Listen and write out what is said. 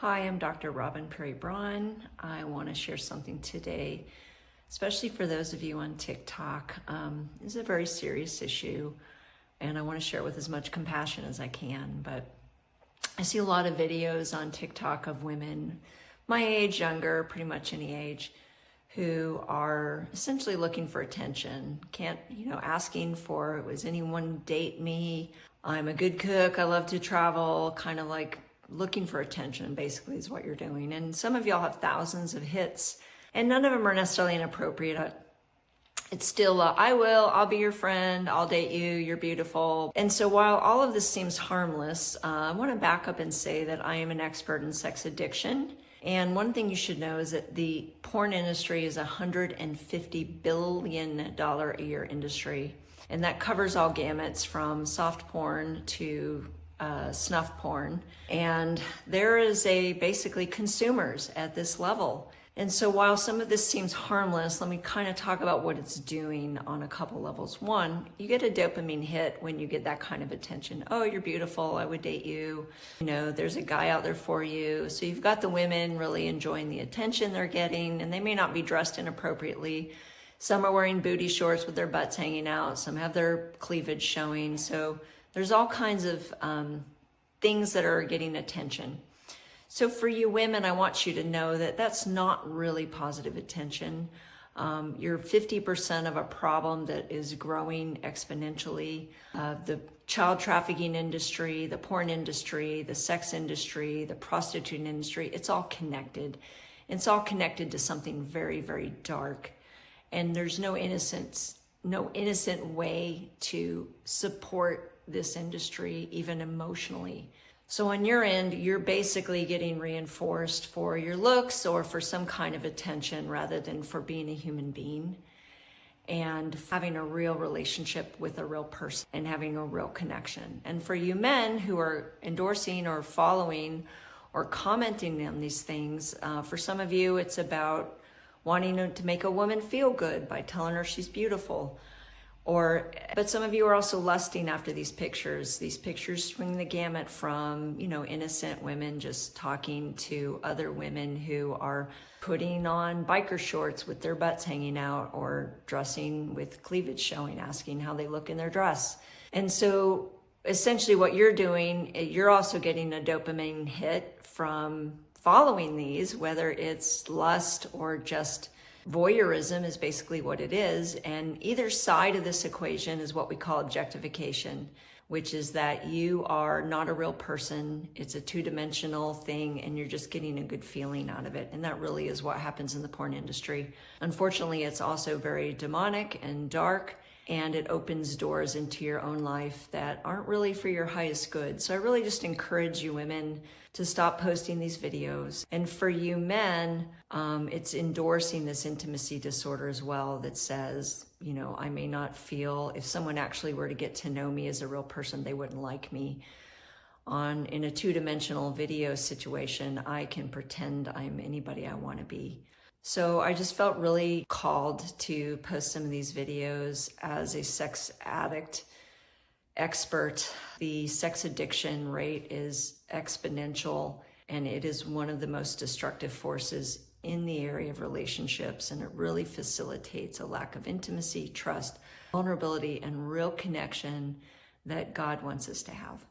Hi, I'm Dr. Robin Perry-Braun. I want to share something today, especially for those of you on TikTok. This is a very serious issue, and I want to share it with as much compassion as I can. But I see a lot of videos on TikTok of women my age, younger, pretty much any age, who are essentially looking for attention. Asking for, does anyone date me? I'm a good cook. I love to travel, kind of like looking for attention basically is what you're doing. And some of y'all have thousands of hits and none of them are necessarily inappropriate. It's still, I'll be your friend, I'll date you, you're beautiful. And so while all of this seems harmless, I want to back up and say that I am an expert in sex addiction. And one thing you should know is that the porn industry is a $150 billion a year industry. And that covers all gamuts from soft porn to snuff porn. And there is basically consumers at this level. And so while some of this seems harmless, let me kind of talk about what it's doing on a couple levels. One, you get a dopamine hit when you get that kind of attention. Oh, you're beautiful, I would date you. There's a guy out there for you. So you've got the women really enjoying the attention they're getting, and they may not be dressed inappropriately. Some are wearing booty shorts with their butts hanging out. Some have their cleavage showing. So there's all kinds of things that are getting attention. So for you women, I want you to know that that's not really positive attention. You're 50% of a problem that is growing exponentially. The child trafficking industry, the porn industry, the sex industry, the prostituting industry, it's all connected. It's all connected to something very, very dark. And there's no innocent way to support this industry, even emotionally. So on your end, you're basically getting reinforced for your looks or for some kind of attention rather than for being a human being and having a real relationship with a real person and having a real connection. And for you men who are endorsing or following or commenting on these things, for some of you, it's about wanting to make a woman feel good by telling her she's beautiful. But some of you are also lusting after these pictures. These pictures swing the gamut from, innocent women just talking to other women who are putting on biker shorts with their butts hanging out or dressing with cleavage showing, asking how they look in their dress. And so essentially what you're doing, you're also getting a dopamine hit from following these, whether it's lust or just voyeurism is basically what it is. And either side of this equation is what we call objectification, which is that you are not a real person. It's a two-dimensional thing and you're just getting a good feeling out of it. And that really is what happens in the porn industry. Unfortunately, it's also very demonic and dark, and it opens doors into your own life that aren't really for your highest good. So I really just encourage you women to stop posting these videos. And for you men, it's endorsing this intimacy disorder as well that says, I may not feel, if someone actually were to get to know me as a real person, they wouldn't like me. In a two-dimensional video situation, I can pretend I'm anybody I want to be. So I just felt really called to post some of these videos as a sex addict expert. The sex addiction rate is exponential, and it is one of the most destructive forces in the area of relationships, and it really facilitates a lack of intimacy, trust, vulnerability, and real connection that God wants us to have.